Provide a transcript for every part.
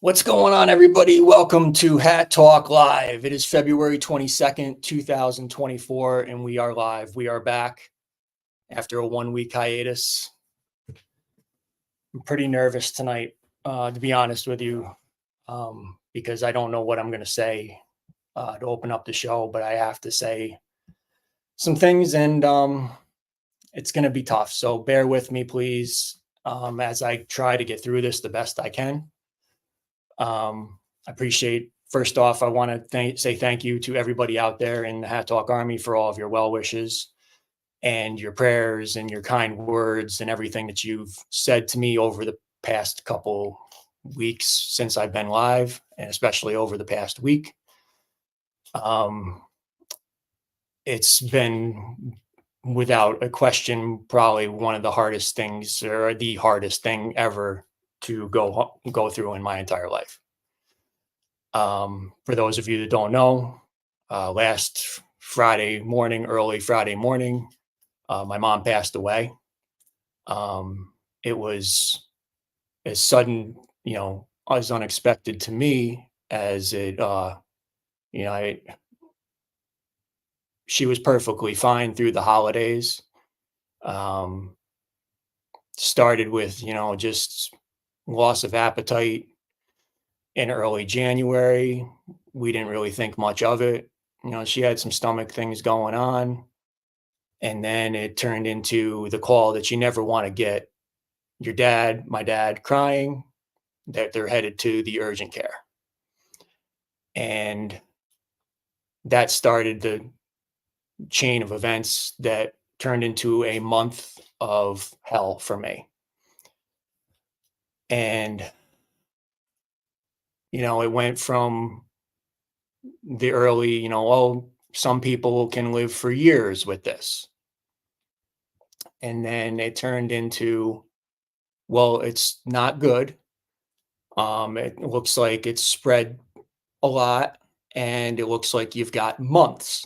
What's going on, everybody? Welcome to Hat Talk Live. It is February 22nd, 2024, and we are live. We are back after a 1-week hiatus. I'm pretty nervous tonight, to be honest with you, because I don't know what I'm going to say to open up the show, but I have to say some things, and it's going to be tough. So bear with me, please, as I try to get through this the best I can. I appreciate, first off, I want to say thank you to everybody out there in the Hat Talk Army for all of your well wishes and your prayers and your kind words and everything that you've said to me over the past couple weeks since I've been live, and especially over the past week. It's been, without a question, probably one of the hardest things, or the hardest thing ever to go through in my entire life. For those of you that don't know, last Friday morning, early Friday morning, my mom passed away. It was as sudden, as unexpected to me as it, she was perfectly fine through the holidays. Started with, just loss of appetite in early January. We didn't really think much of it. She had some stomach things going on. And then it turned into the call that you never want to get. My dad crying that they're headed to the urgent care. And that started the chain of events that turned into a month of hell for me. And, it went from the early, some people can live for years with this. And then it turned into, well, it's not good. It looks like it's spread a lot, and it looks like you've got months.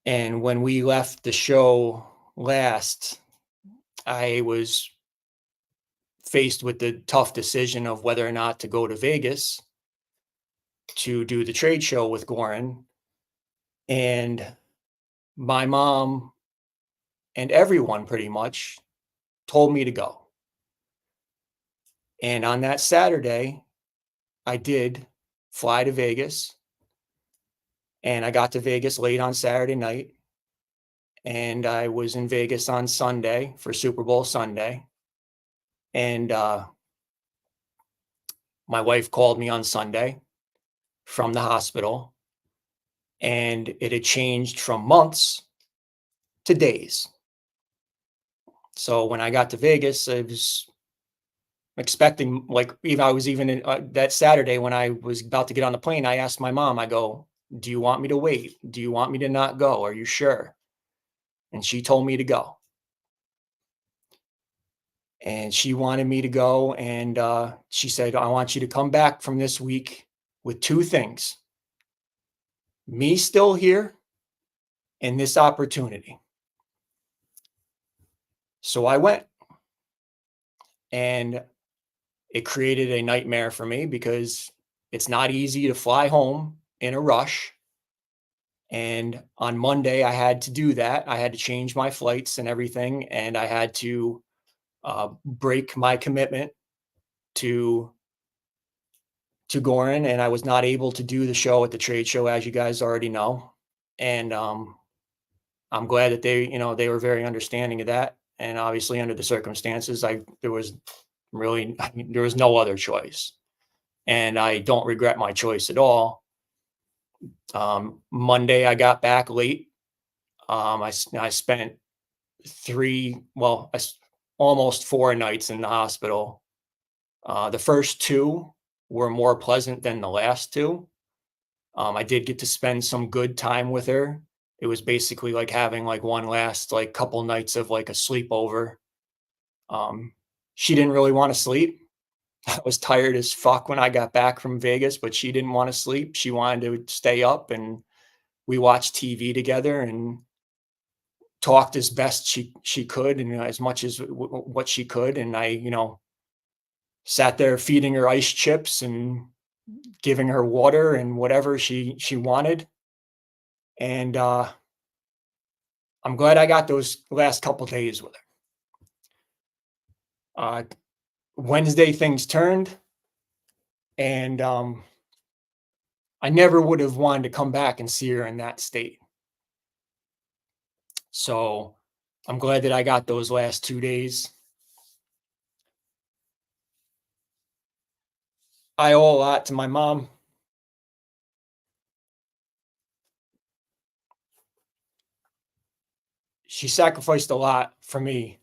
And when we left the show last, I was faced with the tough decision of whether or not to go to Vegas to do the trade show with Goorin. And my mom and everyone pretty much told me to go. And on that Saturday, I did fly to Vegas, and I got to Vegas late on Saturday night, and I was in Vegas on Sunday for Super Bowl Sunday. And my wife called me on Sunday from the hospital, and it had changed from months to days. So when I got to Vegas, I was expecting, I was even in, that Saturday when I was about to get on the plane, I asked my mom, I go, do you want me to wait? Do you want me to not go? Are you sure? And she told me to go. And she wanted me to go. And she said, I want you to come back from this week with two things: me still here and this opportunity. So I went, and it created a nightmare for me because it's not easy to fly home in a rush. And on Monday, I had to do that. I had to change my flights and everything. And I had to break my commitment to Goorin, and I was not able to do the show at the trade show, as you guys already know. And I'm glad that they were very understanding of that. And obviously, under the circumstances, there was no other choice. And I don't regret my choice at all. Monday, I got back late. I spent almost 4 nights in the hospital. The first 2 were more pleasant than the last 2. I did get to spend some good time with her. It was basically like having one last couple nights of a sleepover. She didn't really want to sleep. I was tired as fuck when I got back from Vegas, but she didn't want to sleep. She wanted to stay up, and we watched TV together and talked as best she could, and as much as what she could. And I sat there feeding her ice chips and giving her water and whatever she wanted. And I'm glad I got those last couple days with her. Wednesday things turned, and I never would have wanted to come back and see her in that state. So I'm glad that I got those last 2 days. I owe a lot to my mom. She sacrificed a lot for me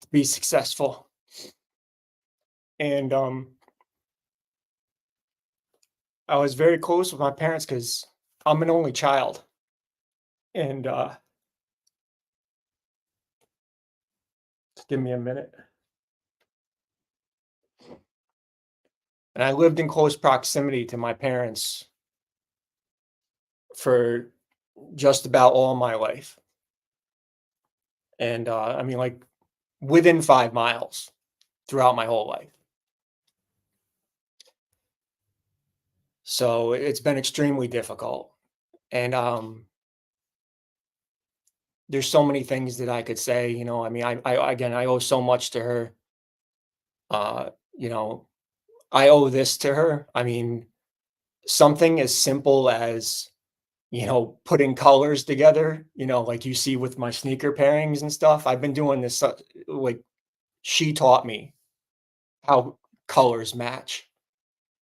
to be successful. And I was very close with my parents because I'm an only child. And just give me a minute. And I lived in close proximity to my parents for just about all my life. And I mean, like within 5 miles throughout my whole life. So it's been extremely difficult. And there's so many things that I could say, I mean, again, I owe so much to her. Uh, you know, I owe this to her. I mean, something as simple as, putting colors together, like you see with my sneaker pairings and stuff. I've been doing this, like she taught me how colors match.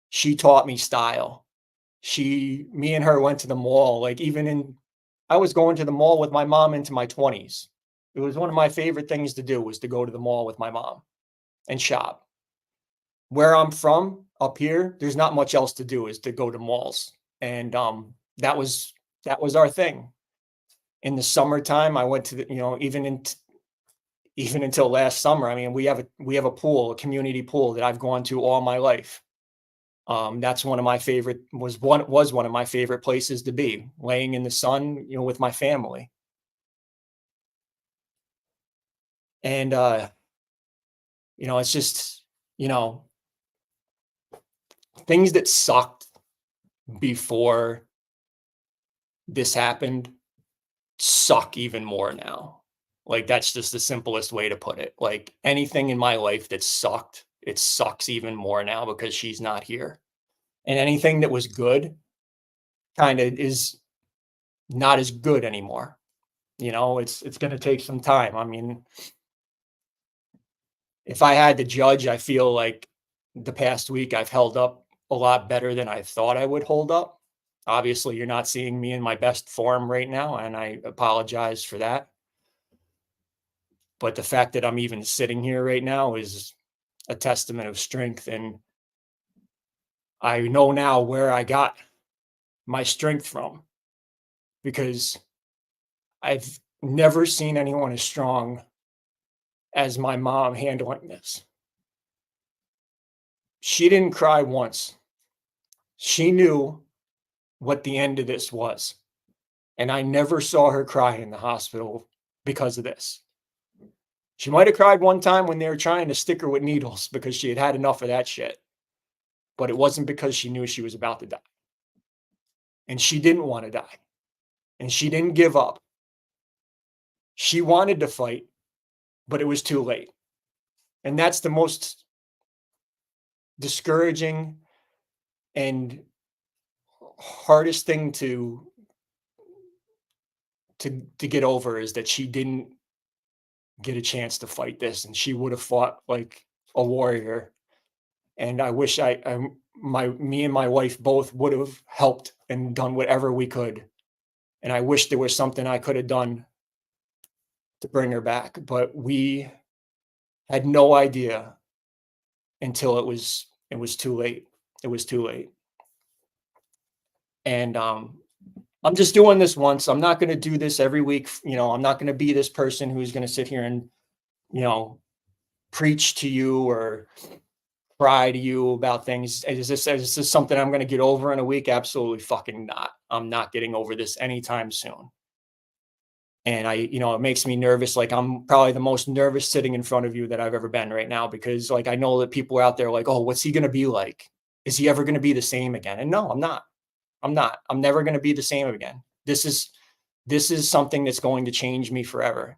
She taught me style. Me and her went to the mall, like I was going to the mall with my mom into my 20s. It was one of my favorite things to do was to go to the mall with my mom and shop. Where I'm from up here, there's not much else to do is to go to malls. And that was our thing. In the summertime, I went to even until last summer. I mean, we have a pool, a community pool that I've gone to all my life. That's one of my favorite was one of my favorite places to be, laying in the sun, with my family. And it's just, things that sucked before this happened suck even more now. Like that's just the simplest way to put it. Like anything in my life that sucked, it sucks even more now because she's not here. And anything that was good kind of is not as good anymore. It's going to take some time. I mean, if I had to judge, I feel like the past week I've held up a lot better than I thought I would hold up. Obviously, you're not seeing me in my best form right now, and I apologize for that. But the fact that I'm even sitting here right now is a testament of strength. And I know now where I got my strength from because I've never seen anyone as strong as my mom handling this. She didn't cry once. She knew what the end of this was. And I never saw her cry in the hospital because of this. She might have cried one time when they were trying to stick her with needles because she had had enough of that shit. But it wasn't because she knew she was about to die. And she didn't want to die. And she didn't give up. She wanted to fight, but it was too late. And that's the most discouraging and hardest thing to get over is that she didn't get a chance to fight this, and she would have fought like a warrior. And I wish me and my wife both would have helped and done whatever we could. And I wish there was something I could have done to bring her back, but we had no idea until it was too late. It was too late. And I'm just doing this once. I'm not going to do this every week. I'm not going to be this person who's going to sit here and, preach to you or cry to you about things. Is this something I'm going to get over in a week? Absolutely fucking not. I'm not getting over this anytime soon. And it makes me nervous. Like, I'm probably the most nervous sitting in front of you that I've ever been right now, because like, I know that people are out there like, oh, what's he going to be like? Is he ever going to be the same again? And no, I'm not. I'm never going to be the same again. This is something that's going to change me forever.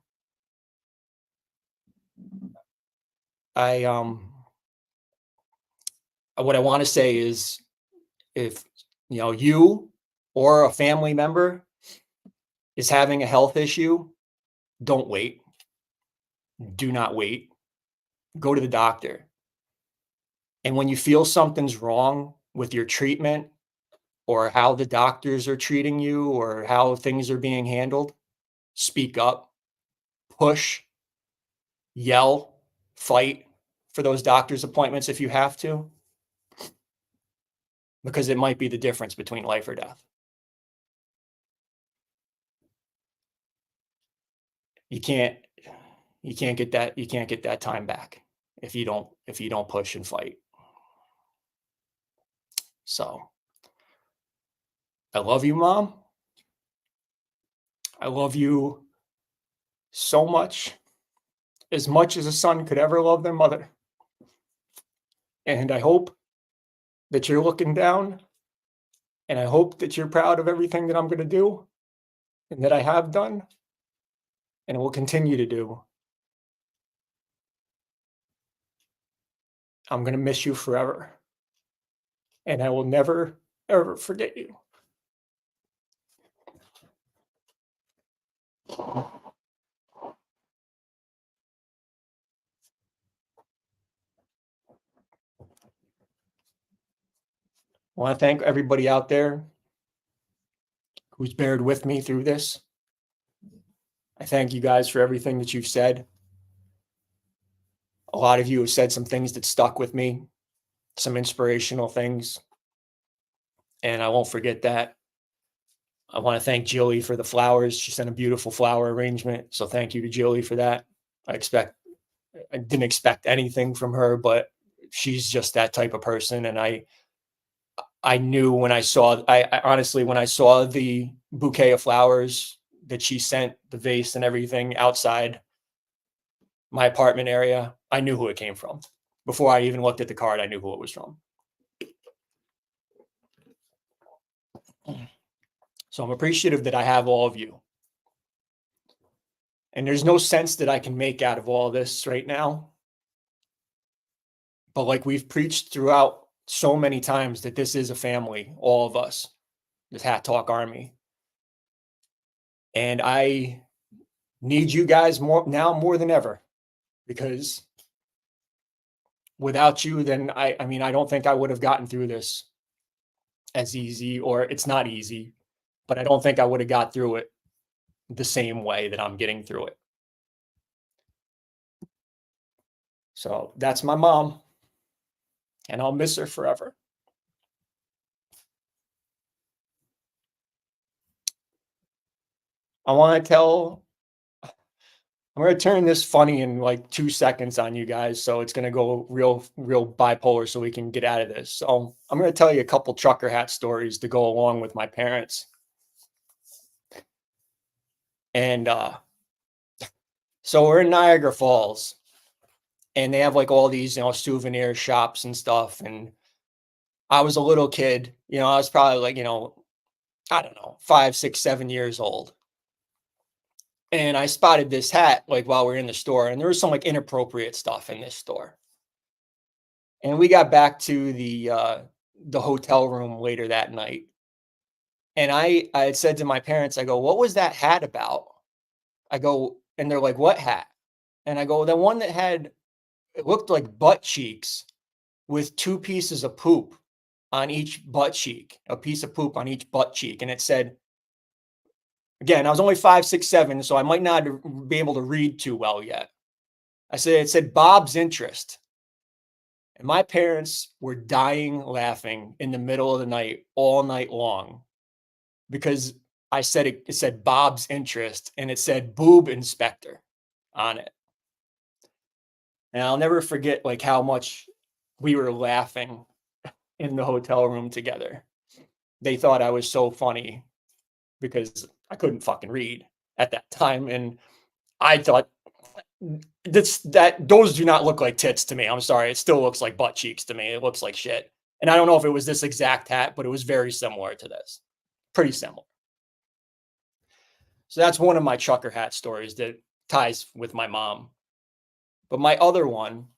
I what I want to say is, if you or a family member is having a health issue, don't wait. Do not wait. Go to the doctor. And when you feel something's wrong with your treatment, or how the doctors are treating you, or how things are being handled, speak up, push, yell, fight for those doctor's appointments if you have to, because it might be the difference between life or death. You can't get that time back if you don't push and fight. So I love you, Mom. I love you so much as a son could ever love their mother. And I hope that you're looking down, and I hope that you're proud of everything that I'm going to do and that I have done and will continue to do. I'm going to miss you forever, and I will never, ever forget you. I want to thank everybody out there who's bared with me through this. I thank you guys for everything that you've said. A lot of you have said some things that stuck with me, some inspirational things, and I won't forget that. I want to thank Jilly for the flowers. She sent a beautiful flower arrangement, so thank you to Jilly for that. I didn't expect anything from her, but she's just that type of person, and I knew when I saw, I honestly, when I saw the bouquet of flowers that she sent, the vase and everything outside my apartment area, I knew who it came from. Before I even looked at the card, I knew who it was from. So I'm appreciative that I have all of you. And there's no sense that I can make out of all this right now. But like we've preached throughout so many times, that this is a family, all of us, this Hat Talk Army. And I need you guys more than ever, because without you, then I don't think I would have gotten through this as easy, or it's not easy, but I don't think I would have got through it the same way that I'm getting through it. So that's my mom, and I'll miss her forever. I'm going to turn this funny in like 2 seconds on you guys. So it's going to go real bipolar so we can get out of this. So I'm going to tell you a couple trucker hat stories to go along with my parents. And so we're in Niagara Falls, and they have like all these, souvenir shops and stuff. And I was a little kid, I was probably like, I don't know, 5, 6, 7 years old. And I spotted this hat like while we were in the store, and there was some like inappropriate stuff in this store. And we got back to the hotel room later that night. And I had said to my parents, I go, "What was that hat about?" I go, and they're like, "What hat?" And I go, "The one that had, it looked like butt cheeks with 2 pieces of poop on each butt cheek, a piece of poop on each butt cheek." And it said, again, I was only 5, 6, 7, so I might not be able to read too well yet. It said Bob's Interest. And my parents were dying laughing in the middle of the night, all night long, because I said it said Bob's Interest, and it said Boob Inspector on it. And I'll never forget like how much we were laughing in the hotel room together. They thought I was so funny because I couldn't fucking read. at that time. And I thought those do not look like tits to me. I'm sorry. It still looks like butt cheeks to me. It looks like shit. And I don't know if it was this exact hat, but it was very similar to this. Pretty similar. So that's one of my trucker hat stories that ties with my mom. But my other one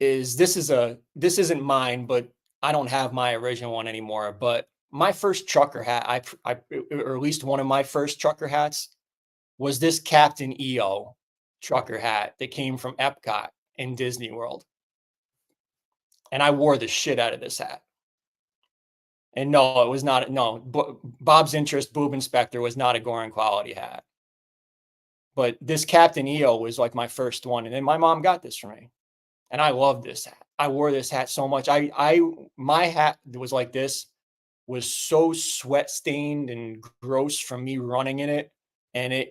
is this isn't mine, but I don't have my original one anymore. But my first trucker hat, or at least one of my first trucker hats, was this Captain EO trucker hat that came from Epcot in Disney World. And I wore the shit out of this hat. And no, it was not. No, Bob's Interest Boob Inspector was not a Goorin quality hat. But this Captain EO was like my first one. And then my mom got this for me. And I love this hat. I wore this hat so much. My hat that was like this was so sweat stained and gross from me running in it. And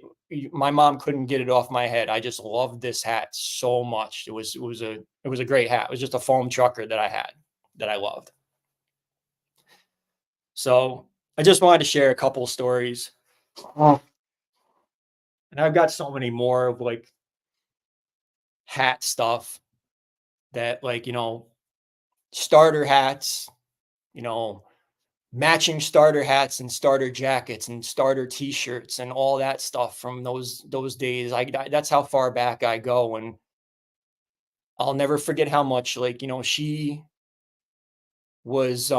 my mom couldn't get it off my head. I just loved this hat so much. It was a great hat. It was just a foam trucker that I had that I loved. So I just wanted to share a couple of stories. And I've got so many more of like hat stuff that, like, starter hats, matching starter hats and starter jackets and starter t-shirts and all that stuff from those days. That's how far back I go. And I'll never forget how much, like, she was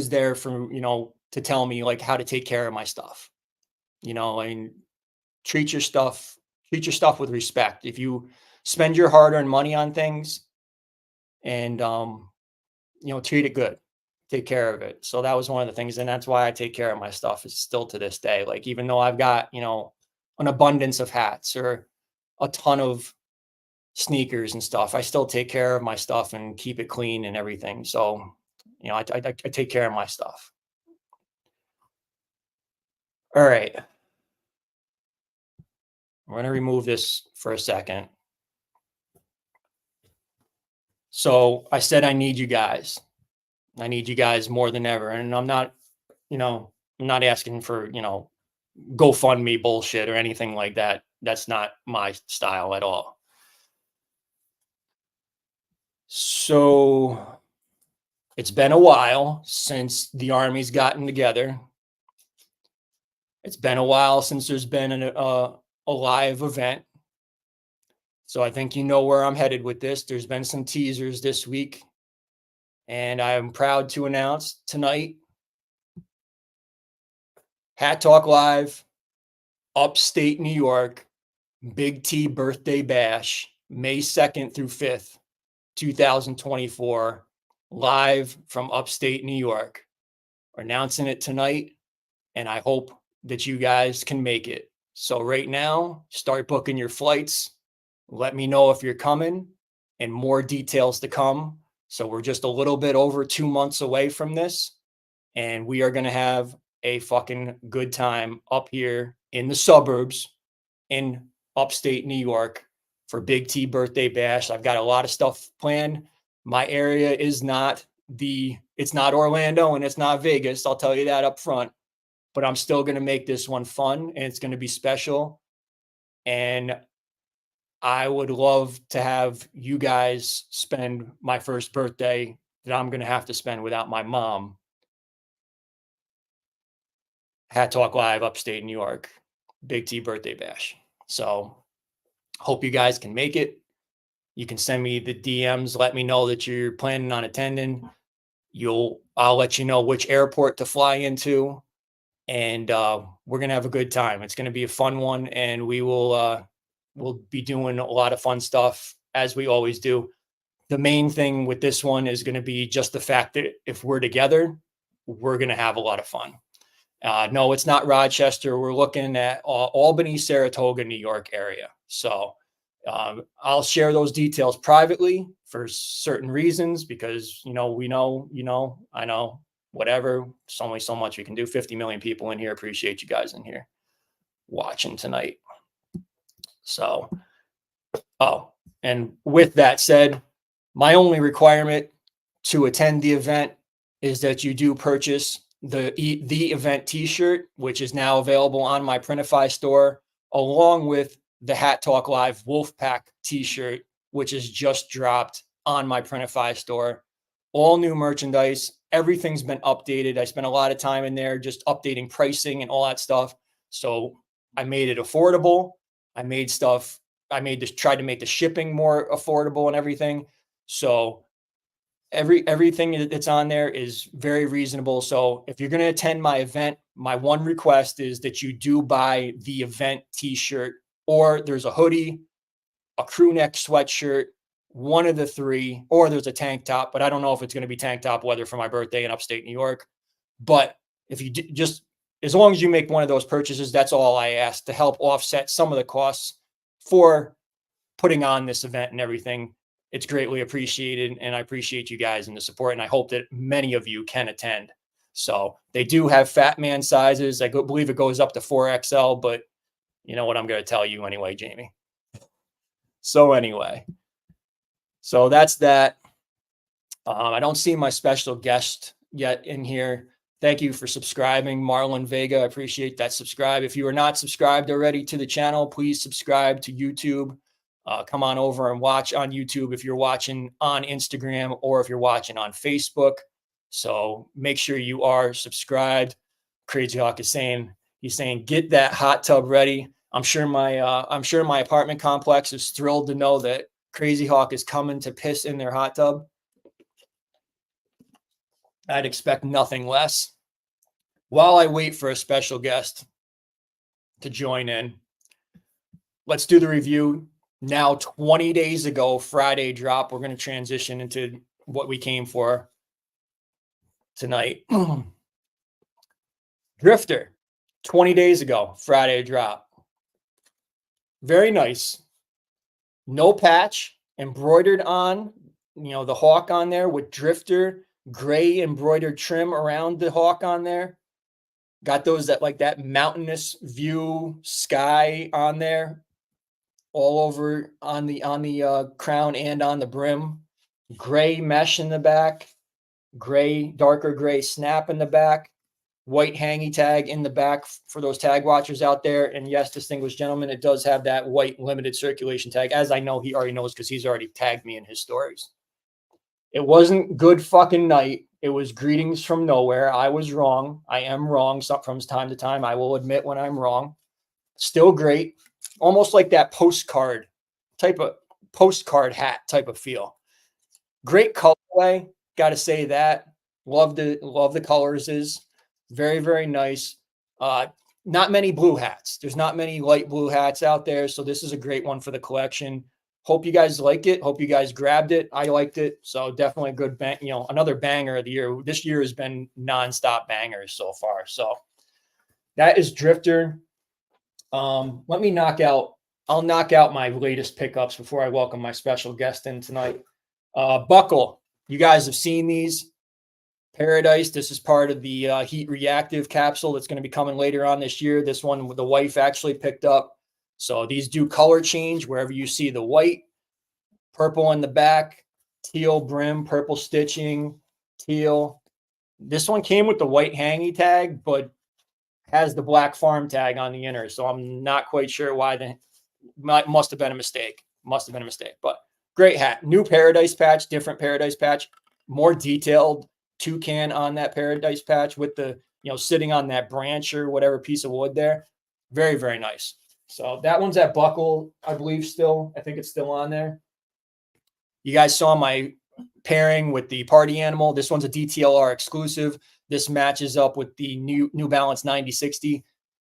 there for, to tell me like how to take care of my stuff, and treat your stuff with respect. If you spend your hard-earned money on things, and treat it good, take care of it. So that was one of the things, and that's why I take care of my stuff, is still to this day. Like, even though I've got an abundance of hats or a ton of sneakers and stuff, I still take care of my stuff and keep it clean and everything. So I take care of my stuff. All right, I'm going to remove this for a second. So I said I need you guys. I need you guys more than ever. And I'm not asking for, GoFundMe bullshit or anything like that. That's not my style at all. So it's been a while since the Army's gotten together. It's been a while since there's been a live event. So I think you know where I'm headed with this. There's been some teasers this week. And I'm proud to announce tonight, Hat Talk Live, upstate New York, Big T Birthday Bash, May 2nd through 5th, 2024, live from upstate New York. We're announcing it tonight, and I hope that you guys can make it. So right now, start booking your flights. Let me know if you're coming, and more details to come. So we're just a little bit over 2 months away from this, and we are going to have a fucking good time up here in the suburbs in upstate New York for Big T Birthday Bash. I've got a lot of stuff planned. My area is it's not Orlando and it's not Vegas. I'll tell you that up front, but I'm still going to make this one fun, and it's going to be special. And I would love to have you guys spend my first birthday that I'm going to have to spend without my mom. Hat Talk Live, upstate New York, Big T Birthday Bash. So hope you guys can make it. You can send me the DMs. Let me know that you're planning on attending. I'll let you know which airport to fly into, and we're going to have a good time. It's going to be a fun one, and we'll be doing a lot of fun stuff as we always do. The main thing with this one is going to be just the fact that if we're together, we're going to have a lot of fun. No, it's not Rochester. We're looking at Albany, Saratoga, New York area. So I'll share those details privately for certain reasons, because, I know, whatever. There's only so much we can do. 50 million people in here. Appreciate you guys in here watching tonight. So, and with that said, my only requirement to attend the event is that you do purchase the event t-shirt, which is now available on my Printify store, along with the Hat Talk Live Wolfpack t-shirt, which is just dropped on my Printify store. All new merchandise. Everything's been updated. I spent a lot of time in there just updating pricing and all that stuff. So I made it affordable. Tried to make the shipping more affordable and everything. So everything that's on there is very reasonable. So if you're going to attend my event, my one request is that you do buy the event t-shirt, or there's a hoodie, a crew neck sweatshirt, one of the three, or there's a tank top, but I don't know if it's going to be tank top weather for my birthday in upstate New York. But if you just, as long as you make one of those purchases, that's all I ask, to help offset some of the costs for putting on this event and everything. It's greatly appreciated, and I appreciate you guys and the support, and I hope that many of you can attend. So they do have fat man sizes. I believe it goes up to 4XL, but you know what I'm going to tell you anyway, Jamie. So anyway, so that's that. I don't see my special guest yet in here. Thank you for subscribing, Marlon Vega. I appreciate that subscribe. If you are not subscribed already to the channel, please subscribe to YouTube. Come on over and watch on YouTube if you're watching on Instagram or if you're watching on Facebook. So make sure you are subscribed. Crazy Hawk is saying, get that hot tub ready. I'm sure my apartment complex is thrilled to know that Crazy Hawk is coming to piss in their hot tub. I'd expect nothing less. While I wait for a special guest to join in, let's do the review. Now, 20 days ago, Friday drop, we're going to transition into what we came for tonight. Drifter, 20 days ago, Friday drop. Very nice. No patch, embroidered on, the hawk on there with Drifter, gray embroidered trim around the hawk on there. Got those that mountainous view sky on there. All over on the crown and on the brim. Gray mesh in the back, darker gray snap in the back, white hangy tag in the back for those tag watchers out there. And yes, distinguished gentlemen, it does have that white limited circulation tag, as I know he already knows because he's already tagged me in his stories. It wasn't good fucking night. It was greetings from nowhere. I was wrong. I am wrong from time to time. I will admit when I'm wrong. Still great. Almost like that postcard hat type of feel. Great colorway. Got to say that. Love the colors. Is very, very nice. Not many blue hats. There's not many light blue hats out there. So this is a great one for the collection. Hope you guys like it. Hope you guys grabbed it. I liked it. So definitely a good bang, another banger of the year. This year has been nonstop bangers so far. So that is Drifter. I'll knock out my latest pickups before I welcome my special guest in tonight. Buckle. You guys have seen these. Paradise. This is part of the heat reactive capsule that's going to be coming later on this year. This one the wife actually picked up. So these do color change wherever you see the white, purple in the back, teal brim, purple stitching, teal. This one came with the white hangy tag, but has the black farm tag on the inner. So I'm not quite sure why must have been a mistake. But great hat. New Paradise patch, different Paradise patch, more detailed toucan on that Paradise patch with the, sitting on that branch or whatever piece of wood there. Very, very nice. So that one's at Buckle, I believe still. I think it's still on there. You guys saw my pairing with the Party Animal. This one's a DTLR exclusive. This matches up with the New Balance 9060.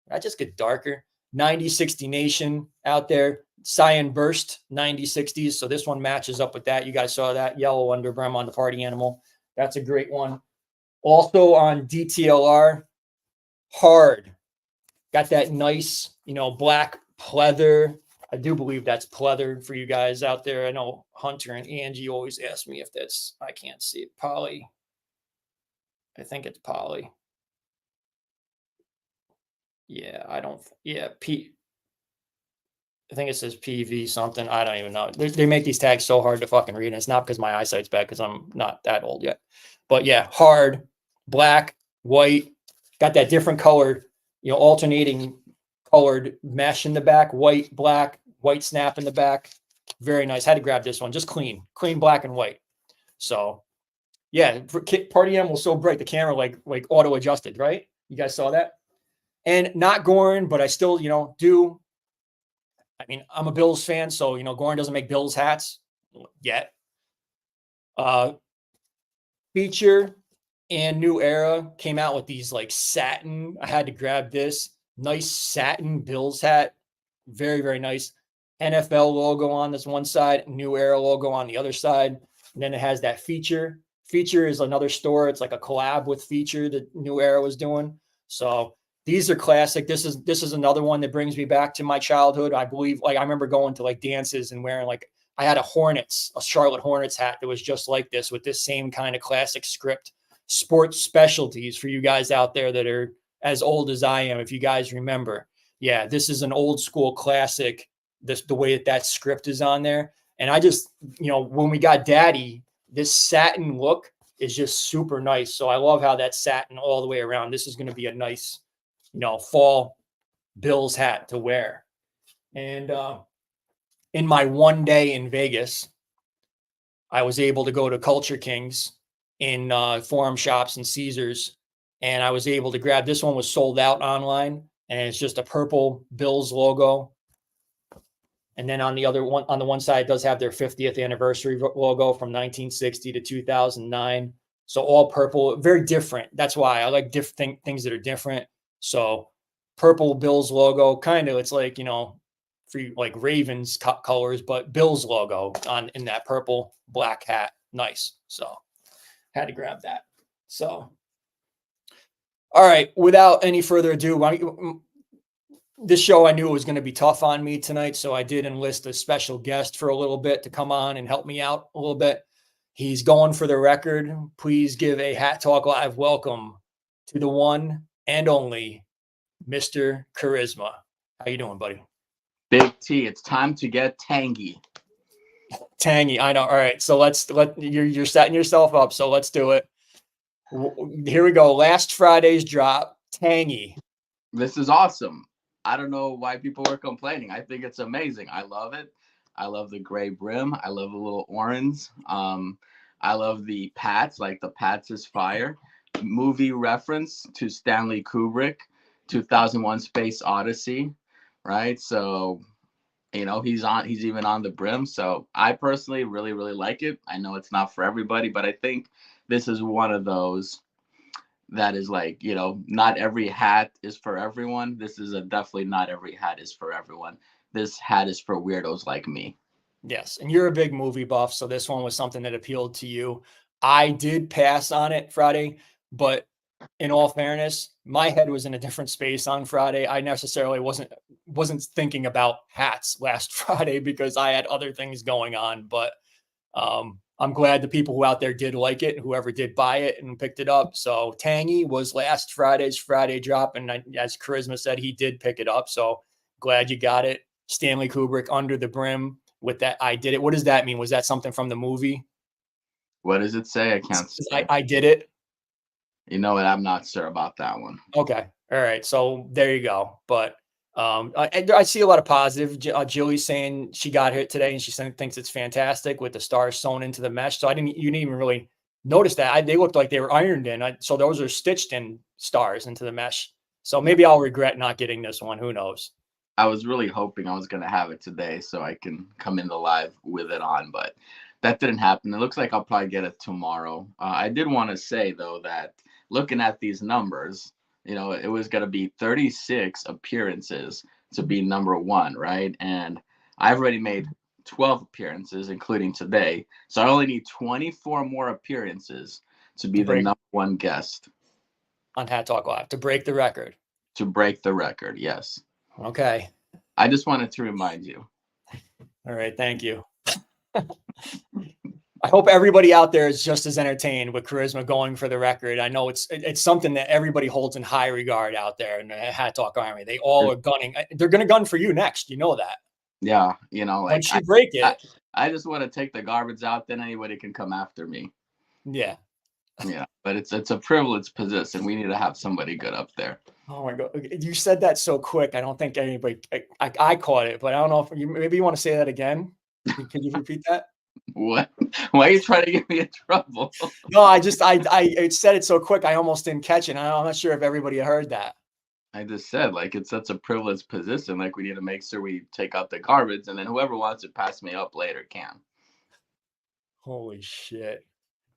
I just get darker. 9060 Nation out there. Cyan Burst 9060s. So this one matches up with that. You guys saw that yellow underbrim on the Party Animal. That's a great one. Also on DTLR, Hard. Got that nice, black pleather. I do believe that's pleather for you guys out there. I know Hunter and Angie always ask me if that's, I can't see it. Poly. I think it's poly. Yeah, I think it says PV something. I don't even know. They make these tags so hard to fucking read. And it's not because my eyesight's bad, because I'm not that old yet. But yeah, Hard, black, white, got that different color, alternating colored mesh in the back, white, black, white snap in the back. Very nice. Had to grab this one, just clean black and white. So yeah, Party M was so bright, the camera like auto adjusted, right? You guys saw that? And not Goorin, but I still, do. I mean, I'm a Bills fan, so Goorin doesn't make Bills hats yet. Feature and New Era came out with these like satin. I had to grab this nice satin Bills hat. Very, very nice. NFL logo on this one side, New Era logo on the other side. And then it has that Feature. Feature is another store. It's like a collab with Feature that New Era was doing. So these are classic. This is another one that brings me back to my childhood. I believe, like, I remember going to like dances and wearing like, I had a Charlotte Hornets hat that was just like this with this same kind of classic script. Sports specialties for you guys out there that are as old as I am, if you guys remember. Yeah, this is an old school classic, the way that script is on there. And I just, when we got Daddy, this satin look is just super nice. So I love how that satin all the way around. This is going to be a nice, fall Bills hat to wear. And in my one day in Vegas, I was able to go to Culture Kings in Forum Shops and Caesars, and I was able to grab this one. Was sold out online, and it's just a purple Bills logo. And then on the one side, it does have their 50th anniversary logo from 1960 to 2009. So all purple, very different. That's why I like different things that are different. So purple Bills logo, kind of, it's like, for like Ravens colors, but Bills logo in that purple black hat. Nice. So had to grab that. So, all right, without any further ado, this show I knew was going to be tough on me tonight, so I did enlist a special guest for a little bit to come on and help me out a little bit. He's going for the record. Please give a Hat Talk Live welcome to the one and only Mr. Charisma. How you doing, buddy? Big T, it's time to get tangy. Tangy, I know. All right, so you're setting yourself up, so let's do it. Here we go. Last Friday's drop, tangy. This is awesome. I don't know why people were complaining. I think it's amazing. I love it. I love the gray brim. I love the little orange. I love the Pats. Like the Pats is fire. Movie reference to Stanley Kubrick, 2001: Space Odyssey, right? So, he's even on the brim. So I personally really, really like it. I know it's not for everybody, but I think this is one of those that is like, not every hat is for everyone. This is definitely not every hat is for everyone. This hat is for weirdos like me. Yes, and you're a big movie buff, so this one was something that appealed to you. I did pass on it Friday, but in all fairness, my head was in a different space on Friday. I necessarily wasn't thinking about hats last Friday because I had other things going on, but I'm glad the people who out there did like it, whoever did buy it and picked it up. So Tangy was last Friday's Friday drop. And as Charisma said, he did pick it up. So glad you got it. Stanley Kubrick under the brim with that. I did it. What does that mean? Was that something from the movie? What does it say? I can't say. I did it. You know what? I'm not sure about that one. Okay. All right. So there you go. But I see a lot of positive. Jilly's saying she got hit today and she thinks it's fantastic with the stars sewn into the mesh. So you didn't even really notice that. They looked like they were ironed in. So those are stitched in stars into the mesh. So maybe I'll regret not getting this one. Who knows? I was really hoping I was going to have it today so I can come in the live with it on, but that didn't happen. It looks like I'll probably get it tomorrow. I did want to say, though, that looking at these numbers, it was going to be 36 appearances to be number one, right? And I've already made 12 appearances, including today. So I only need 24 more appearances to be the number one guest. On Hat Talk Live, to break the record. To break the record, yes. Okay. I just wanted to remind you. All right, thank you. I hope everybody out there is just as entertained with Charisma going for the record. I know it's something that everybody holds in high regard out there in the Hat Talk Army. They all are gunning. They're going to gun for you next. You know that. Yeah. Once you break it. I just want to take the garbage out. Then anybody can come after me. Yeah. Yeah, but it's a privileged position. We need to have somebody good up there. Oh my God. You said that so quick. I don't think anybody, I caught it, but I don't know if you, maybe you want to say that again. Can you repeat that? What? Why are you trying to get me in trouble? No, I said it so quick. I almost didn't catch it. I'm not sure if everybody heard that. I just said like it's such a privileged position. Like we need to make sure we take out the garbage, and then whoever wants to pass me up later can. Holy shit.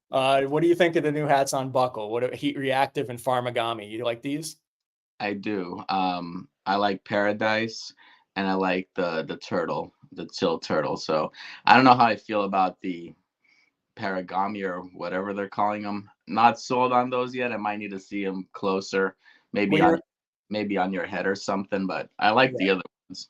What do you think of the new hats on Buckle? What are heat reactive and Pharmagami? You like these? I do. I like Paradise, and I like the turtle, the chill turtle. So I don't know how I feel about the Paragami or whatever they're calling them. Not sold on those yet. I might need to see them closer, maybe Well, on you're maybe on your head or something. But I like yeah. the other ones.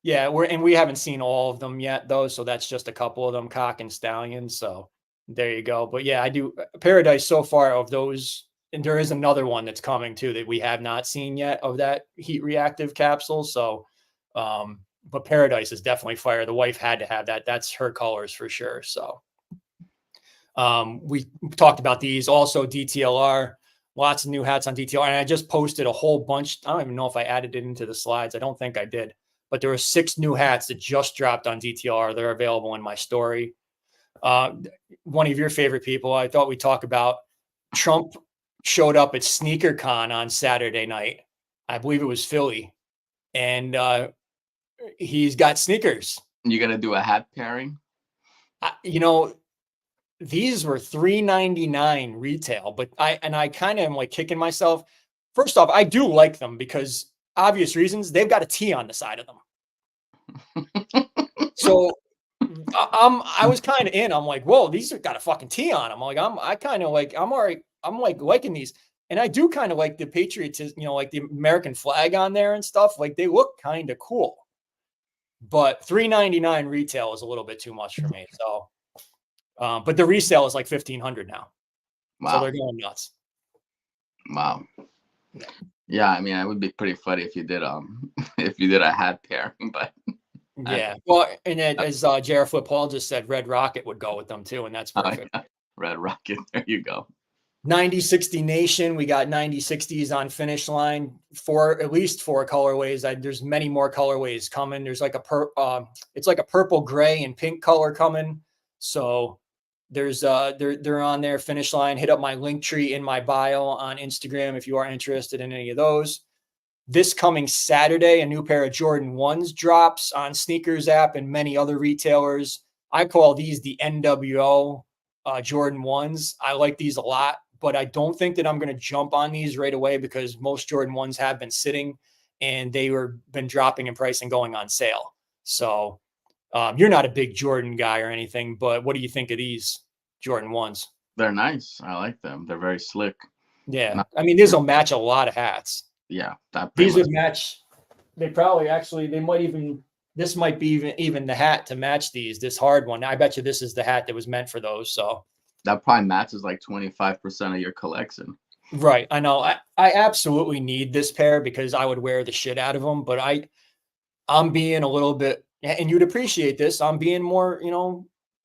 Yeah, we haven't seen all of them yet though, so that's just a couple of them, Cock and Stallion. So there you go. But yeah, I do Paradise so far of those, and there is another one that's coming too that we have not seen yet of that heat reactive capsule. So but Paradise is definitely fire. The wife had to have that. That's her colors for sure. So we talked about these also DTLR, lots of new hats on DTLR. And I just posted a whole bunch. I don't even know if I added it into the slides. I don't think I did, but there were 6 new hats that just dropped on DTLR. They're available in my story. One of your favorite people, I thought we'd talk about. Trump showed up at SneakerCon on Saturday night. I believe it was Philly. And he's got sneakers. You gonna do a hat pairing? You know, these were $3.99 retail, but I kind of am like kicking myself. First off, I do like them because obvious reasons. They've got a T on the side of them. So I was kind of in. I'm like, whoa, these have got a fucking T on them. I'm all right. I'm like liking these. And I do kind of like the patriotism, like the American flag on there and stuff. Like they look kind of cool. But $3.99 retail is a little bit too much for me. So but the resale is like 1,500 now. So Wow. they're going nuts. Wow. Yeah. Yeah, I mean, it would be pretty funny if you did if you did a hat pairing, but Yeah. Well, and then, as Jared Flip Paul just said, Red Rocket would go with them too, and that's perfect. yeah. Red Rocket, there you go. 9060 Nation, we got 9060s on finish line for at least 4 colorways. There's many more colorways coming. There's like it's like a purple, gray, and pink color coming. So there's they're on their finish line. Hit up my link tree in my bio on Instagram if you are interested in any of those. This coming Saturday, a new pair of Jordan 1s drops on Sneakers app and many other retailers. I call these the NWO Jordan 1s. I like these a lot, but I don't think that I'm going to jump on these right away because most Jordan 1s have been sitting and they were been dropping in price and going on sale. So you're not a big Jordan guy or anything, but what do you think of these Jordan 1s? They're nice. I like them. They're very slick. Yeah. I mean, these will match a lot of hats. Yeah, that These would match. They might even, this might be even the hat to match these, this hard one. I bet you this is the hat that was meant for those. So that probably matches like 25% of your collection. right. I know. I absolutely need this pair because I would wear the shit out of them, but I'm being a little bit, and you'd appreciate this. I'm being more,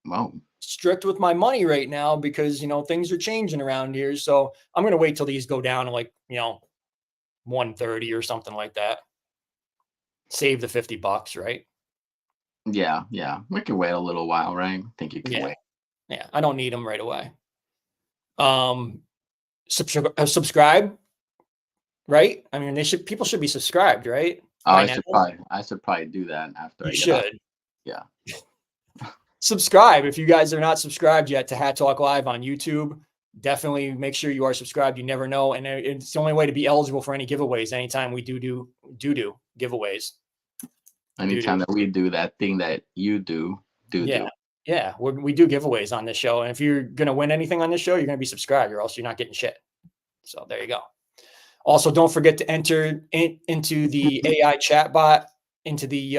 Wow. strict with my money right now because, things are changing around here. So I'm going to wait till these go down to like, 130 or something like that. Save the $50, right? Yeah, we can wait a little while, right? I think you can wait. Yeah, I don't need them right away. Subscribe, right? I mean, people should be subscribed, right? Oh, I should probably do that after You should. Yeah. Subscribe if you guys are not subscribed yet to Hat Talk Live on YouTube. Definitely make sure you are subscribed. You never know, and it's the only way to be eligible for any giveaways. Anytime we do giveaways. Anytime that we do that thing that you do. Yeah, we do giveaways on this show, and if you're gonna win anything on this show, you're gonna be subscribed, or else you're not getting shit. So there you go. Also, don't forget to enter into the AI chatbot, into the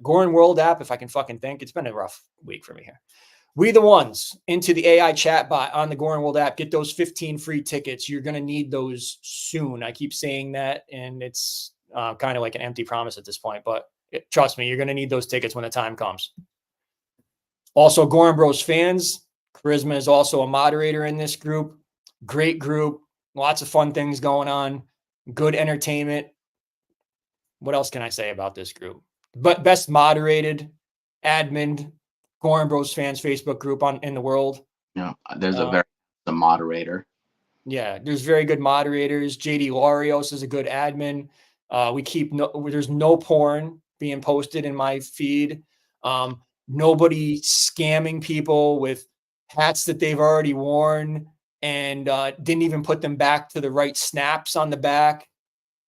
Goorin World app, if I can fucking think. It's been a rough week for me here. We the ones into the AI chatbot on the Goorin World app. Get those 15 free tickets. You're going to need those soon. I keep saying that, and it's kind of like an empty promise at this point, but trust me, you're going to need those tickets when the time comes. Also, Goorin Bros fans, Charisma is also a moderator in this group. Great group. Lots of fun things going on. Good entertainment. What else can I say about this group? But best moderated admin Goorin Bros fans Facebook group in the world. Yeah, there's the moderator. Yeah, there's very good moderators. JD Larios is a good admin. There's no porn being posted in my feed. Nobody scamming people with hats that they've already worn and didn't even put them back to the right snaps on the back.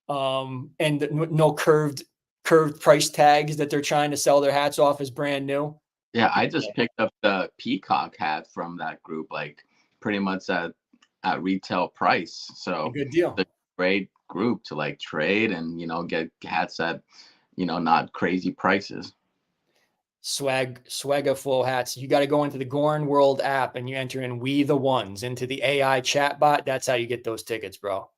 And no curved price tags that they're trying to sell their hats off as brand new. Yeah, I just picked up the peacock hat from that group, like pretty much at retail price. So A good deal. It's a great group to like trade and get hats at not crazy prices. Swagga full hats. You got to go into the Goorin World app and you enter in "We the Ones" into the AI chatbot. That's how you get those tickets, bro.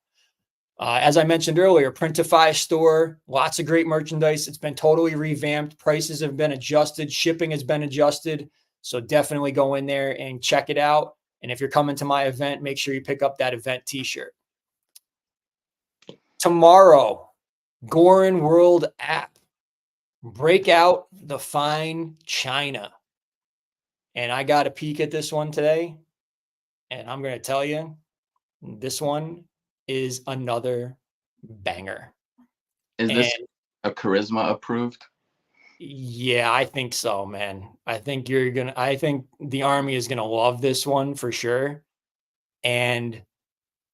As I mentioned earlier, Printify store, lots of great merchandise. It's been totally revamped. Prices have been adjusted. Shipping has been adjusted. So definitely go in there and check it out. And if you're coming to my event, make sure you pick up that event t-shirt. Tomorrow, Goorin World app. Break out the fine china. And I got a peek at this one today. And I'm going to tell you, this one is another banger. Is this a Charisma approved? Yeah, I think so, man. I think the Army is gonna love this one for sure. And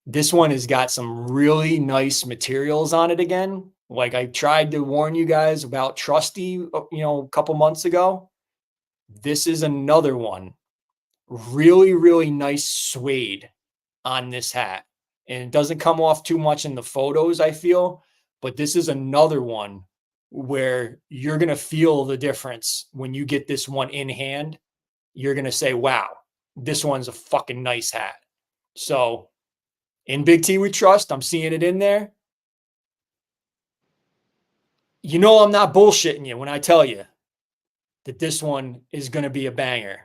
this one has got some really nice materials on it again. Like I tried to warn you guys about Trusty, a couple months ago. This is another one. Really, really nice suede on this hat. And it doesn't come off too much in the photos, I feel, but this is another one where you're going to feel the difference when you get this one in hand. You're going to say, wow, this one's a fucking nice hat. So in Big T we trust, I'm seeing it in there. I'm not bullshitting you when I tell you that this one is going to be a banger.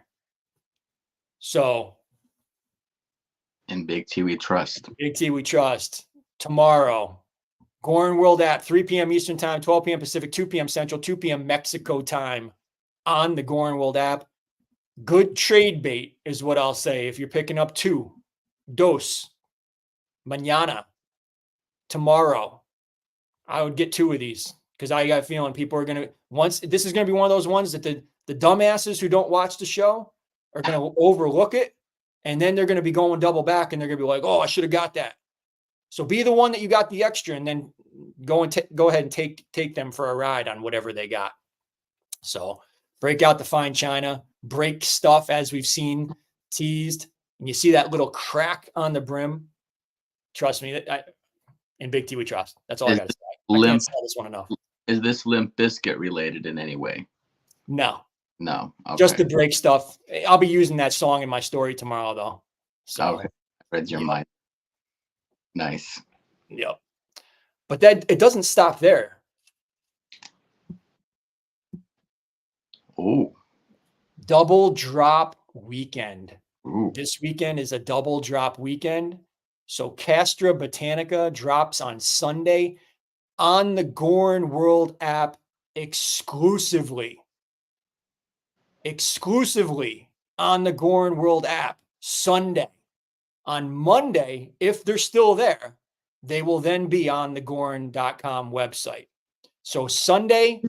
So in Big T we trust. Big T we trust. Tomorrow, Goorin World app, 3 p.m. Eastern time, 12 p.m. Pacific, 2 p.m. Central, 2 p.m. Mexico time on the Goorin World app. Good trade bait is what I'll say. If you're picking up dos, mañana, tomorrow, I would get 2 of these because I got a feeling people are going to, this is going to be one of those ones that the dumbasses who don't watch the show are going to overlook it. And then they're going to be going double back and they're going to be like, oh, I should have got that. So be the one that you got the extra and then go ahead and take them for a ride on whatever they got. So break out the fine china, break stuff as we've seen teased. And you see that little crack on the brim. Trust me, in Big T we trust. That's all I got to say. I can't sell this one enough. Is this Limp Bizkit related in any way? No. Okay. Just the break stuff. I'll be using that song in my story tomorrow, though. So okay. I read your mind. Nice. Yep. But it doesn't stop there. Oh. Double drop weekend. Ooh. This weekend is a double drop weekend. So Castra Botanica drops on Sunday on the Goorin World app exclusively on the Goorin World app Sunday. On Monday, if they're still there, they will then be on the Goorin.com website. So Sunday,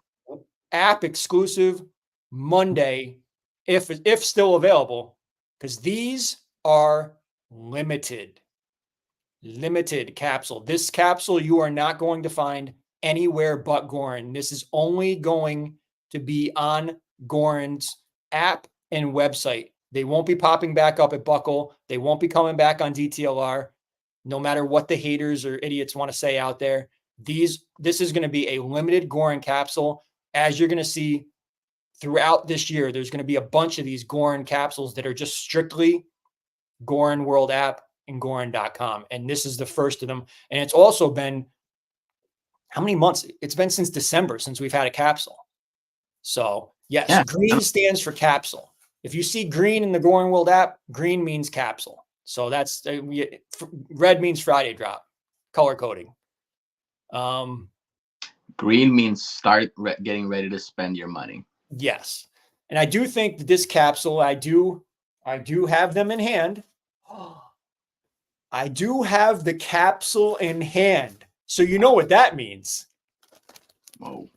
app exclusive. Monday, if still available, because these are limited capsule. This capsule you are not going to find anywhere but Goorin. This is only going to be on Goorin's app and website. They won't be popping back up at Buckle. They won't be coming back on DTLR, no matter what the haters or idiots want to say out there. This is going to be a limited Goorin capsule. As you're going to see throughout this year, there's going to be a bunch of these Goorin capsules that are just strictly Goorin World app and Goorin.com. And this is the first of them. And it's also been how many months? It's been since December since we've had a capsule. So yes, green stands for capsule. If you see green in the Goorin World app, green means capsule. So that's red means Friday drop, color coding. Green means start getting ready to spend your money. Yes. And I do think that this capsule, I do have them in hand. I do have the capsule in hand. So you know what that means. Whoa.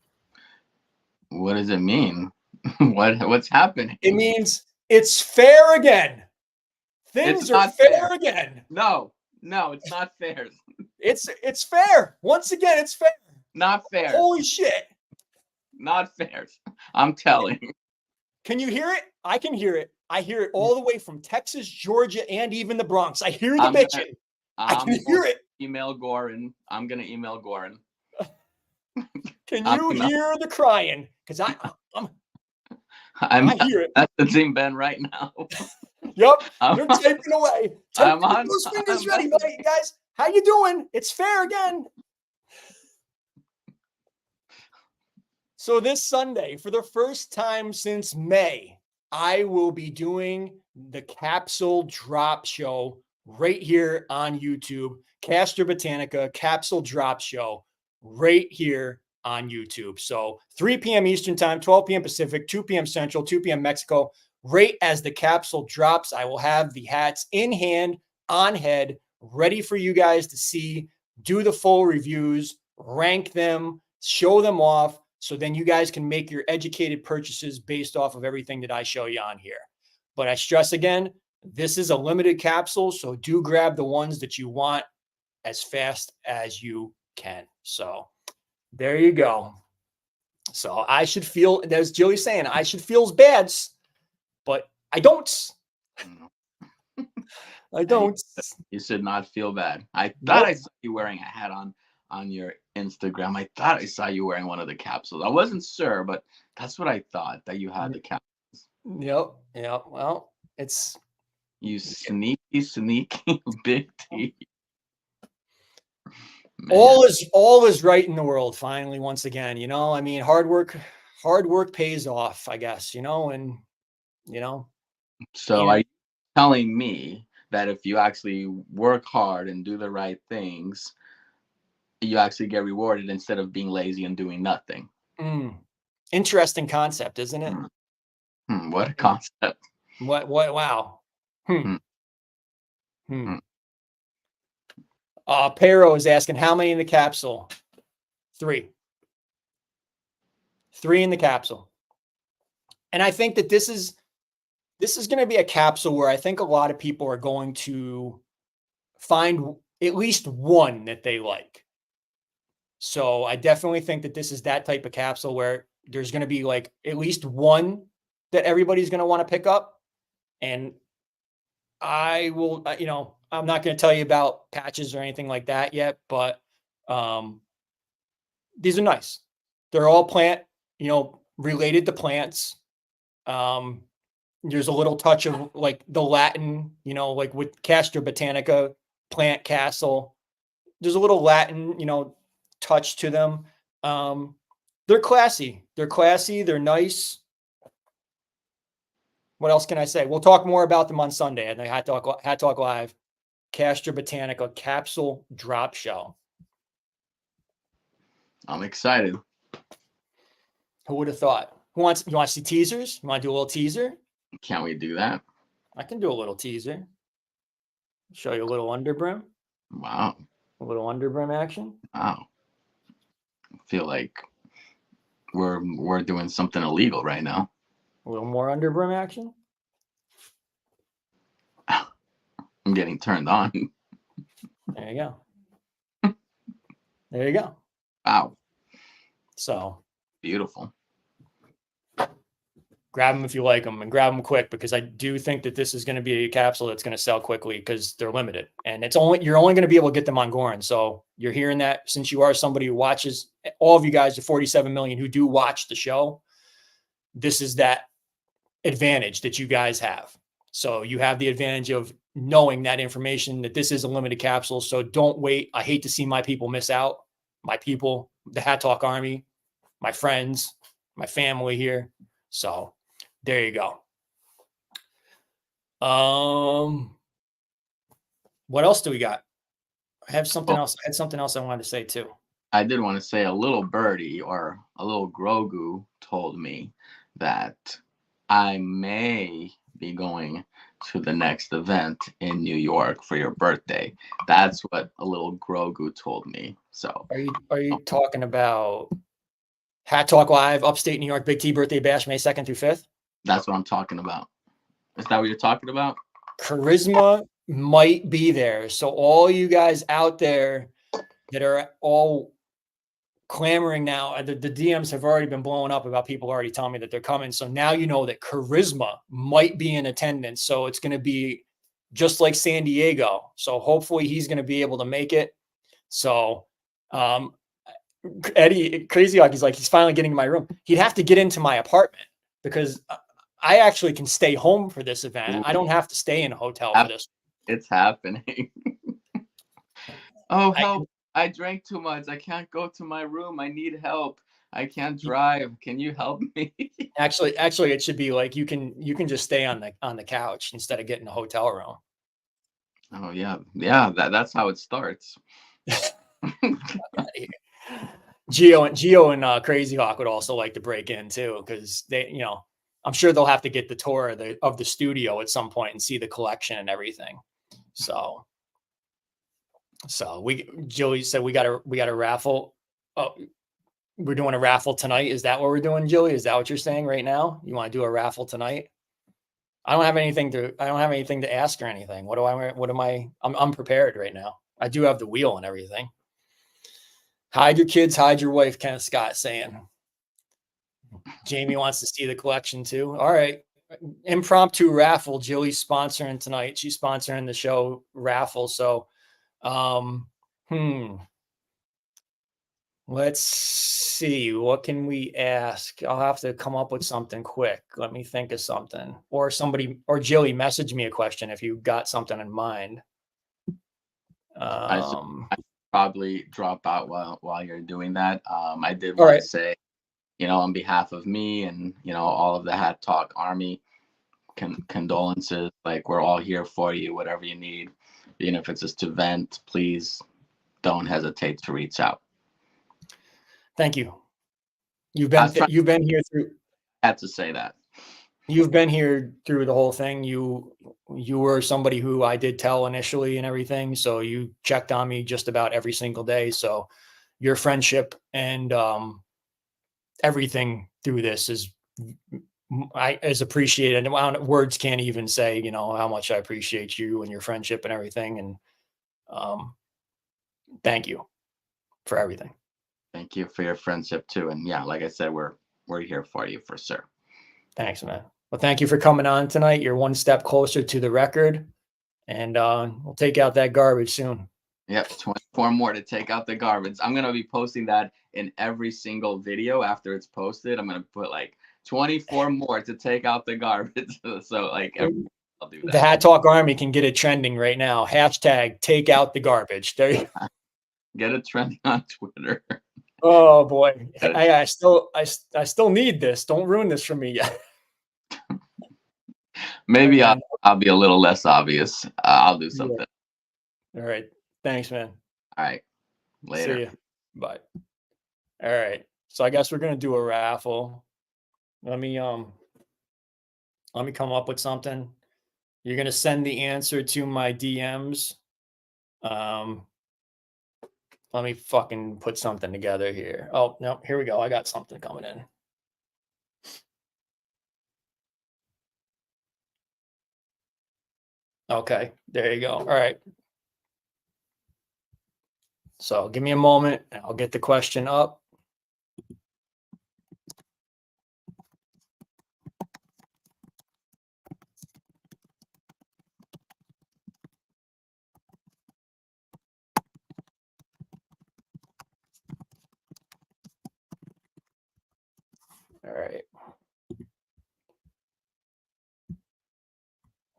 What does it mean? What's happening? It means it's fair again. Things are fair again. No, it's not fair. It's fair. Once again, it's fair. Not fair. Holy shit. Not fair. I'm telling you. Can you hear it? I can hear it. I hear it all the way from Texas, Georgia, and even the Bronx. I hear the bitching. I can hear it. Email Goorin. I'm gonna email Goorin. Can you hear the crying? Because I hear it. That's the team Ben right now. Yep, they're typing away. I'm on. Those fingers ready, buddy. Guys, how you doing? It's fair again. So this Sunday, for the first time since May, I will be doing the Capsule Drop Show right here on YouTube. Castra Botanica Capsule Drop Show right here on YouTube. So 3 p.m. Eastern Time, 12 p.m. Pacific, 2 p.m. Central, 2 p.m. Mexico. Right as the capsule drops, I will have the hats in hand, on head, ready for you guys to see, do the full reviews, rank them, show them off, so then you guys can make your educated purchases based off of everything that I show you on here. But I stress again, this is a limited capsule, so do grab the ones that you want as fast as you can. So there you go. So I should feel, as Jilly's saying, I should feel bad, but I don't. I don't. You should not feel bad. I thought I saw you wearing a hat on your Instagram. I thought I saw you wearing one of the capsules. I wasn't sure, but that's what I thought, that you had the capsules. Yep. Well, it's you sneaky big T. All is right in the world. Finally, once again, I mean, hard work pays off, I guess, and So are you telling me that if you actually work hard and do the right things, you actually get rewarded instead of being lazy and doing nothing? Interesting concept, isn't it? What a concept. Wow. Pero is asking, how many in the capsule? 3. 3 in the capsule. And I think that this is going to be a capsule where I think a lot of people are going to find at least one that they like. So I definitely think that this is that type of capsule where there's going to be like at least one that everybody's going to want to pick up. And I will, I'm not going to tell you about patches or anything like that yet, but these are nice. They're all plant, related to plants. There's a little touch of like the Latin, like with Castra Botanica plant castle. There's a little Latin, touch to them. They're classy. They're nice. What else can I say? We'll talk more about them on Sunday at the Hat Talk Live Castra Botanica Capsule Drop Show. I'm excited. Who would have thought? You want to see teasers? You want to do a little teaser? Can't we do that? I can do a little teaser. Show you a little underbrim. Wow. A little underbrim action. Wow. I feel like we're doing something illegal right now. A little more underbrim action. I'm getting turned on. There you go. There you go. Wow. So beautiful. Grab them if you like them, and grab them quick, because I do think that this is going to be a capsule that's going to sell quickly because they're limited, and you're only going to be able to get them on Goorin. So you're hearing that, since you are somebody who watches, all of you guys, the 47 million who do watch the show, this is that advantage that you guys have. So you have the advantage of knowing that information, that this is a limited capsule. So don't wait. I hate to see my people miss out. My people, the Hat Talk Army, my friends, my family here. So there you go. What else do we got? I have something Well, else. I had something else I wanted to say too. I did want to say a little birdie or a little Grogu told me that I may be going to the next event in New York for your birthday. That's what a little Grogu told me. So Are you talking about Hat Talk Live, Upstate New York, Big T Birthday Bash, May 2nd through 5th? that's what I'm talking about. Is that what you're talking about? Charisma might be there. So all you guys out there that are all clamoring now, the DMs have already been blowing up about people already telling me that they're coming. So now you know that Charisma might be in attendance. So it's going to be just like San Diego. So hopefully he's going to be able to make it. So um, Eddie, crazy like he's finally getting in my room. He'd have to get into my apartment because I actually can stay home for this event. Ooh, I don't have to stay in a hotel for this. it's happening. Oh, I help. I drank too much. I can't go to my room. I need help. I can't drive. Can you help me? actually it should be like you can just stay on the couch instead of getting a hotel room. Oh yeah. Yeah, that's how it starts. Geo and Crazy Hawk would also like to break in too because I'm sure they'll have to get the tour of the studio at some point and see the collection and everything. So Joey said we got a raffle. Oh, we're doing a raffle tonight. Is that what we're doing, Joey? Is that what you're saying right now? You want to do a raffle tonight? I don't have anything to ask or anything. I'm prepared right now. I do have the wheel and everything. Hide your kids, hide your wife, Kenneth Scott saying. Jamie wants to see the collection too. All right. Impromptu raffle. Jilly's sponsoring tonight. She's sponsoring the show raffle. So um let's see. What can we ask? I'll have to come up with something quick. Let me think of something. Or Jilly, message me a question if you got something in mind. I should Um, probably drop out while you're doing that. I did all want right. to say, on behalf of me and all of the Hat Talk Army, condolences. Like, we're all here for you. Whatever you need, even if it's just to vent, please don't hesitate to reach out. Thank you. I was You've been here through had to say that. You've been here through the whole thing. You were somebody who I did tell initially and everything. So you checked on me just about every single day. So your friendship and everything through this is appreciated. And words can't even say, how much I appreciate you and your friendship and everything. And thank you for everything. Thank you for your friendship too. And yeah, like I said, we're here for you for sure. Thanks, man. Well, thank you for coming on tonight. You're one step closer to the record, and we'll take out that garbage soon. Yep, 24 more to take out the garbage. I'm going to be posting that in every single video after it's posted. I'm going to put like 24 more to take out the garbage. So like I'll do that. The Hat Talk Army can get it trending right now. Hashtag take out the garbage. There you Get it trending on Twitter. Oh boy. I still need this. Don't ruin this for me yet. Maybe I'll be a little less obvious. I'll do something. All right. Thanks, man. All right. Later. See you. Bye. All right. So I guess we're gonna do a raffle. Let me come up with something. You're gonna send the answer to my DMs. Let me fucking put something together here. Oh no, here we go. I got something coming in. Okay, there you go. All right. So give me a moment and I'll get the question up. All right.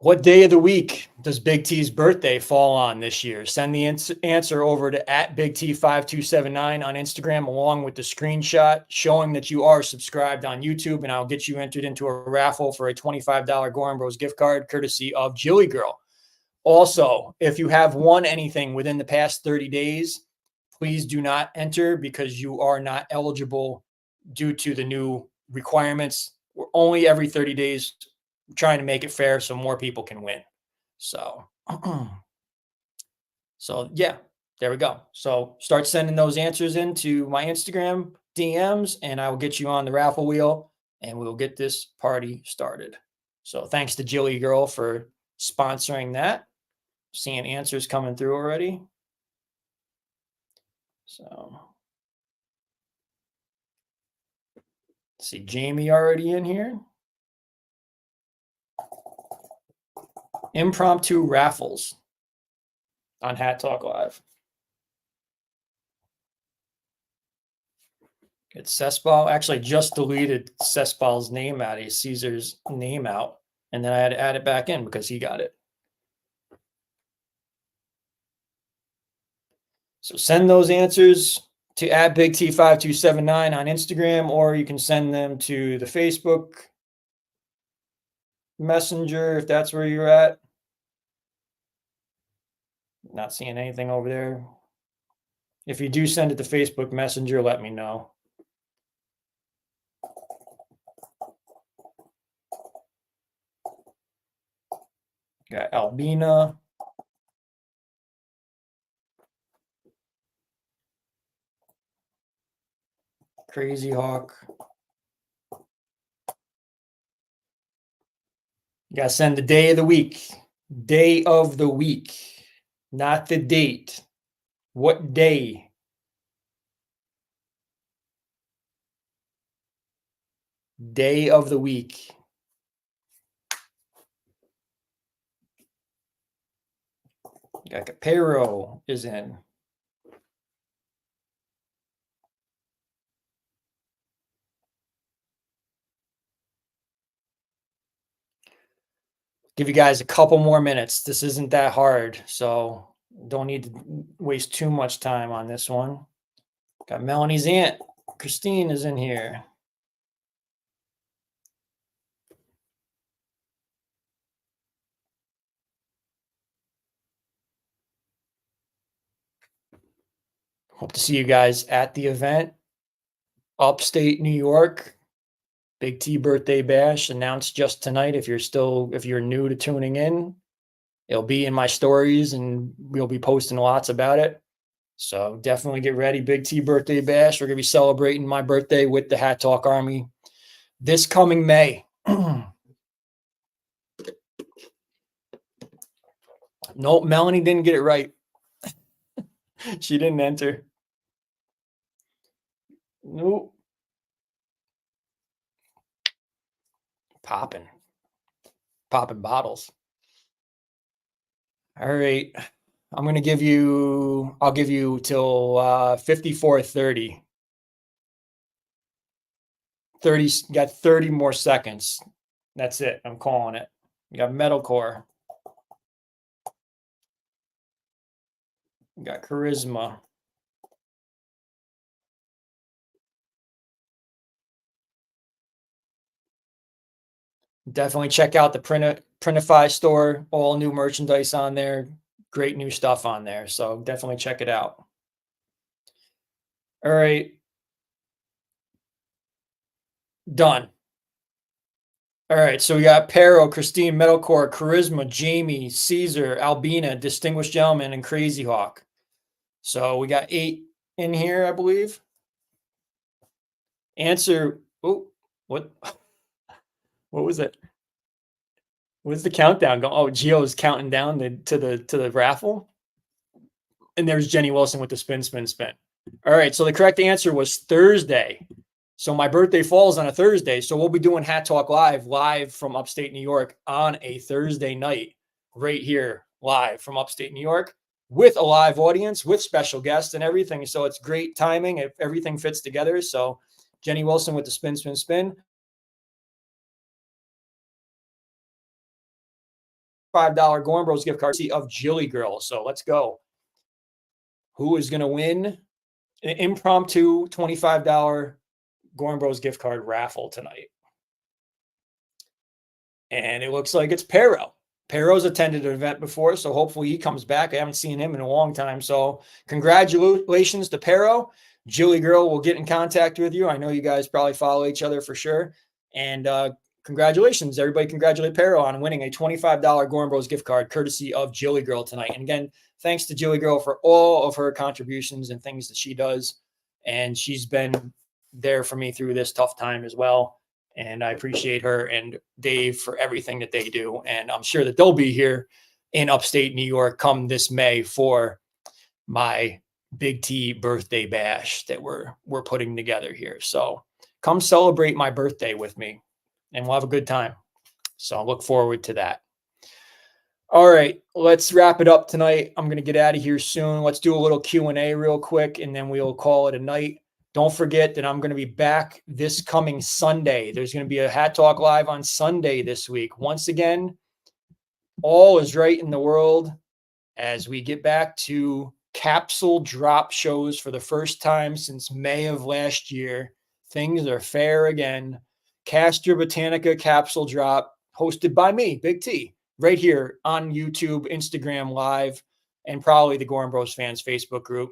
What day of the week does Big T's birthday fall on this year? Send the answer over to @BigT5279 on Instagram, along with the screenshot showing that you are subscribed on YouTube, and I'll get you entered into a raffle for a $25 Goorin Bros gift card, courtesy of Jilly Girl. Also, if you have won anything within the past 30 days, please do not enter because you are not eligible due to the new requirements. We're only every 30 days trying to make it fair so more people can win. So, so yeah, there we go. So start sending those answers into my Instagram DMs and I will get you on the raffle wheel and we'll get this party started. So thanks to Jilly Girl for sponsoring that. Seeing answers coming through already. So see Jamie already in here. Impromptu raffles on Hat Talk Live. It's Cessball. Actually, just deleted Cessball's name out of Caesar's name out, and then I had to add it back in because he got it. So send those answers to @BigT5279 on Instagram, or you can send them to the Facebook Messenger if that's where you're at. Not seeing anything over there. If you do send it to Facebook Messenger, let me know. Got Albina. Crazy Hawk. You gotta send the day of the week. Day of the week, not the date. What day? Day of the week. Got Capero is in. Give you guys a couple more minutes. This isn't that hard, so don't need to waste too much time on this one. Got Melanie's aunt, Christine, is in here. Hope to see you guys at the event. Upstate New York, Big T birthday bash announced just tonight. If you're new to tuning in, it'll be in my stories and we'll be posting lots about it. So definitely get ready. Big T birthday bash. We're going to be celebrating my birthday with the Hat Talk Army this coming May. Nope, Melanie didn't get it right. She didn't enter. Nope. Popping bottles. All right. I'll give you till 54:30. 30, got 30 more seconds. That's it. I'm calling it. You got metalcore. You got charisma. Definitely check out the Printify store. All new merchandise on there. Great new stuff on there. So definitely check it out. All right. Done. All right. So we got Pero, Christine, Metalcore, Charisma, Jamie, Caesar, Albina, Distinguished Gentleman, and Crazy Hawk. So we got 8 in here, I believe. Answer. Oh, what? What was it? What's the countdown going? Oh, Gio's counting down to the raffle. And there's Jenny Wilson with the spin. All right. So the correct answer was Thursday. So my birthday falls on a Thursday. So we'll be doing Hat Talk live from upstate New York on a Thursday night, right here, live from upstate New York, with a live audience, with special guests and everything. So it's great timing if everything fits together. So Jenny Wilson with the spin. $5 Goorin Bros gift card of Jilly Girl. So let's go. Who is going to win an impromptu $25 Goorin Bros gift card raffle tonight? And it looks like it's Pero. Pero's attended an event before, so hopefully he comes back. I haven't seen him in a long time. So congratulations to Pero. Jilly Girl will get in contact with you. I know you guys probably follow each other for sure. And congratulations. Everybody congratulate Pero on winning a $25 Goorin Bros gift card courtesy of Jilly Girl tonight. And again, thanks to Jilly Girl for all of her contributions and things that she does. And she's been there for me through this tough time as well. And I appreciate her and Dave for everything that they do. And I'm sure that they'll be here in upstate New York come this May for my Big T birthday bash that we're putting together here. So come celebrate my birthday with me and we'll have a good time. So I look forward to that. All right, let's wrap it up tonight. I'm going to get out of here soon. Let's do a little Q&A real quick and then we'll call it a night. Don't forget that I'm going to be back this coming Sunday. There's going to be a Hat Talk Live on Sunday this week. Once again, all is right in the world as we get back to capsule drop shows for the first time since May of last year. Things are fair again. Castra Botanica Capsule Drop, hosted by me, Big T, right here on YouTube, Instagram Live, and probably the Goorin Bros Fans Facebook group.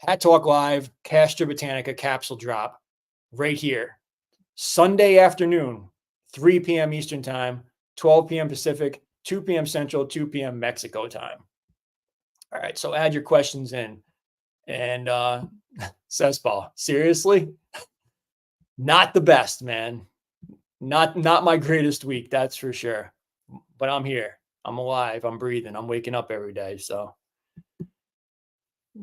Hat Talk Live, Castra Botanica Capsule Drop, right here. Sunday afternoon, 3 p.m. Eastern Time, 12 p.m. Pacific, 2 p.m. Central, 2 p.m. Mexico time. All right, so add your questions in. And says Paul, seriously? Not the best, man. Not my greatest week, that's for sure. But I'm here. I'm alive. I'm breathing. I'm waking up every day, so.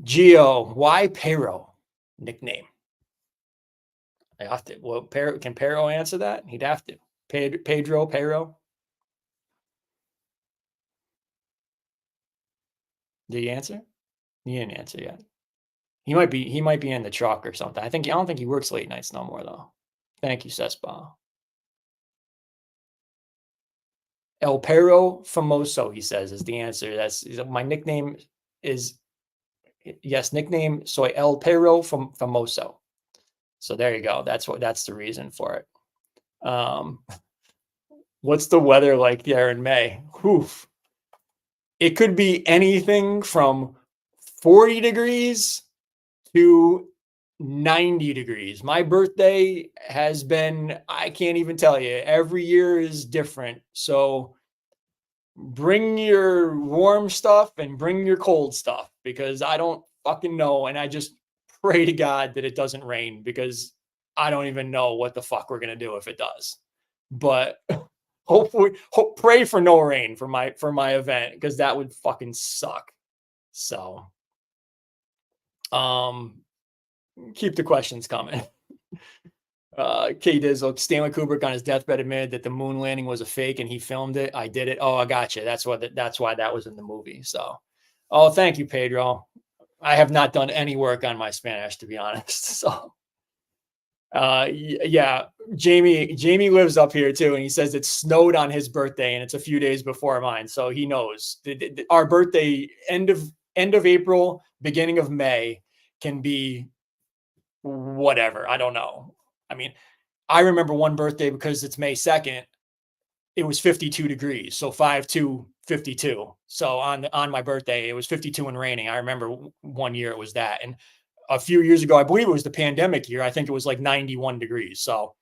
Geo, why Pero? Nickname. I have to. Well, can Pero answer that? He'd have to. Pedro, Pero. Did he answer? He didn't answer yet. He might be in the truck or something. I don't think he works late nights no more though. Thank you, Cespa. El Pero Famoso, he says, is the answer. That's my nickname is. Yes, nickname soy El Pero Famoso. So there you go. That's the reason for it. What's the weather like there in May? Oof. It could be anything from 40 degrees to 90 degrees. My birthday has been, I can't even tell you, every year is different. So bring your warm stuff and bring your cold stuff because I don't fucking know. And I just pray to God that it doesn't rain because I don't even know what the fuck we're going to do if it does. But hopefully, pray for no rain for my event because that would fucking suck. So, keep the questions coming. K Dizzle, Stanley Kubrick on his deathbed admitted that the moon landing was a fake and he filmed it. I did it. Oh, I got you. That's why that was in the movie. So, oh, thank you, Pedro. I have not done any work on my Spanish, to be honest. So, yeah, Jamie lives up here too, and he says it snowed on his birthday, and it's a few days before mine, so he knows. Our birthday, end of April, beginning of May, can be whatever. I don't know. I mean, I remember one birthday because it's May 2nd. It was 52 degrees, so 5/2/52. So on my birthday, it was 52 and raining. I remember one year it was that, and a few years ago, I believe it was the pandemic year. I think it was like 91 degrees. So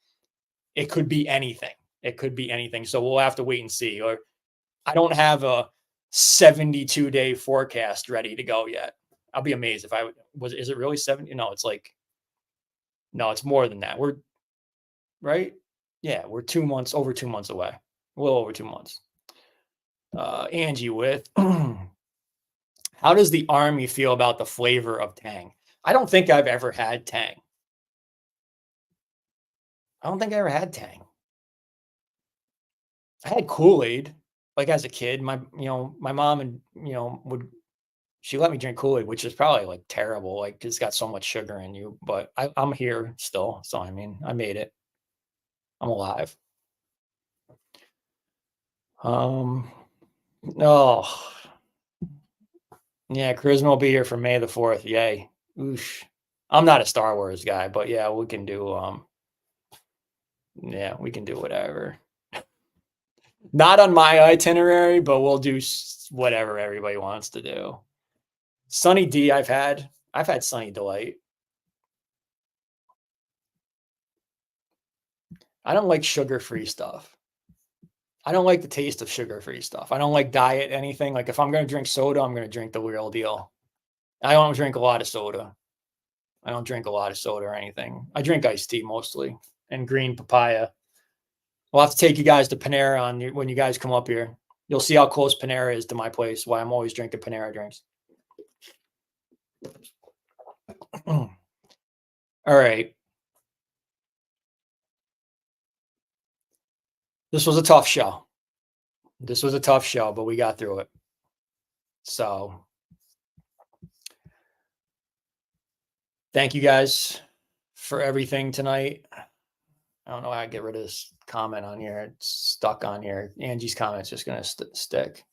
it could be anything. It could be anything. So we'll have to wait and see. Or I don't have a 72-day forecast ready to go yet. I'll be amazed if is it really 70? No, no, it's more than that. We're right. Yeah, we're over 2 months away. A little over 2 months. Angie with, how does the Army feel about the flavor of Tang? I don't think I've ever had Tang. I don't think I ever had Tang. I had Kool-Aid, like as a kid. My mom and she let me drink Kool-Aid, which is probably like terrible, like it's got so much sugar in you. But I'm here still, so I mean, I made it. I'm alive. Oh, yeah, Charisma will be here for May the 4th. Yay. Oosh. I'm not a Star Wars guy, but yeah, we can do yeah, we can do whatever. Not on my itinerary, but we'll do whatever everybody wants to do. Sunny D I've had Sunny Delight. I don't like sugar-free stuff. I don't like the taste of sugar-free stuff. I don't like diet anything. Like if I'm going to drink soda, I'm going to drink the real deal. I don't drink a lot of soda. I don't drink a lot of soda or anything. I drink iced tea mostly and green papaya. We'll have to take you guys to Panera when you guys come up here. You'll see how close Panera is to my place, why I'm always drinking Panera drinks. All right. This was a tough show. But we got through it. So thank you guys for everything tonight. I don't know how I get rid of this comment on here. It's stuck on here. Angie's comment's just going to stick.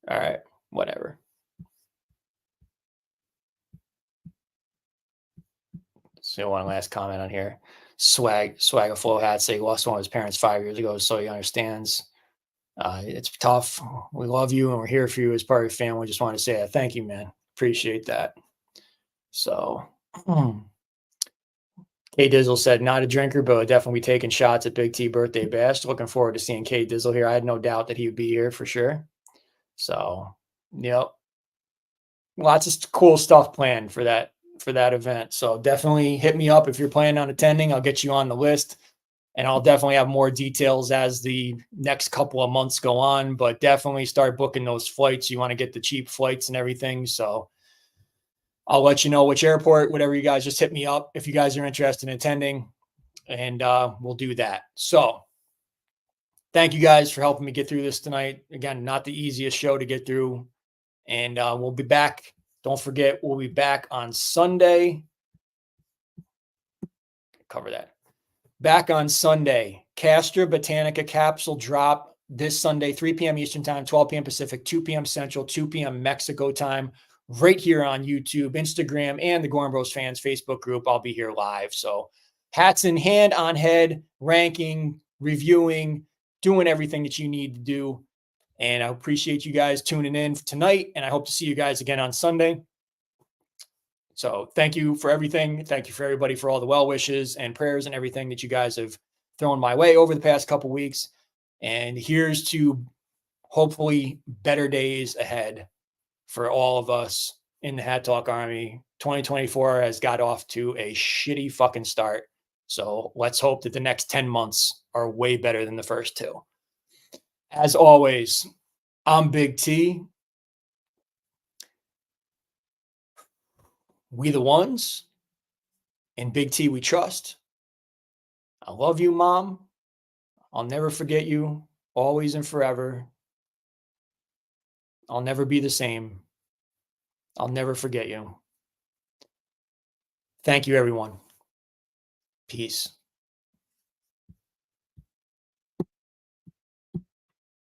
All right, whatever. So one last comment on here. Swag a flow hat. Say he lost one of his parents 5 years ago, so he understands. It's tough. We love you and we're here for you as part of your family. Just want to say that. Thank you, man. Appreciate that. So K Dizzle said, not a drinker, but definitely taking shots at Big T birthday bash. Looking forward to seeing K Dizzle here. I had no doubt that he would be here for sure. So, yep. Lots of cool stuff planned for that event. So definitely hit me up if you're planning on attending. I'll get you on the list. And I'll definitely have more details as the next couple of months go on, but definitely start booking those flights. You want to get the cheap flights and everything. So I'll let you know which airport, whatever you guys, just hit me up if you guys are interested in attending, and we'll do that. So thank you guys for helping me get through this tonight. Again, not the easiest show to get through, and we'll be back. Don't forget, we'll be back on Sunday. Cover that. Back on Sunday, Castra Botanica Capsule drop this Sunday, 3 p.m. Eastern Time, 12 p.m. Pacific, 2 p.m. Central, 2 p.m. Mexico time, right here on YouTube, Instagram, and the Goorin Bros Fans Facebook group. I'll be here live. So hats in hand, on head, ranking, reviewing, doing everything that you need to do. And I appreciate you guys tuning in tonight, and I hope to see you guys again on Sunday. So thank you for everything. Thank you for everybody for all the well wishes and prayers and everything that you guys have thrown my way over the past couple weeks. And here's to hopefully better days ahead for all of us in the Hat Talk Army. 2024 has got off to a shitty fucking start. So let's hope that the next 10 months are way better than the first two. As always, I'm Big T. We the ones. In Big T we trust. I love you, Mom. I'll never forget you, always and forever. I'll never be the same. I'll never forget you. Thank you, everyone. Peace.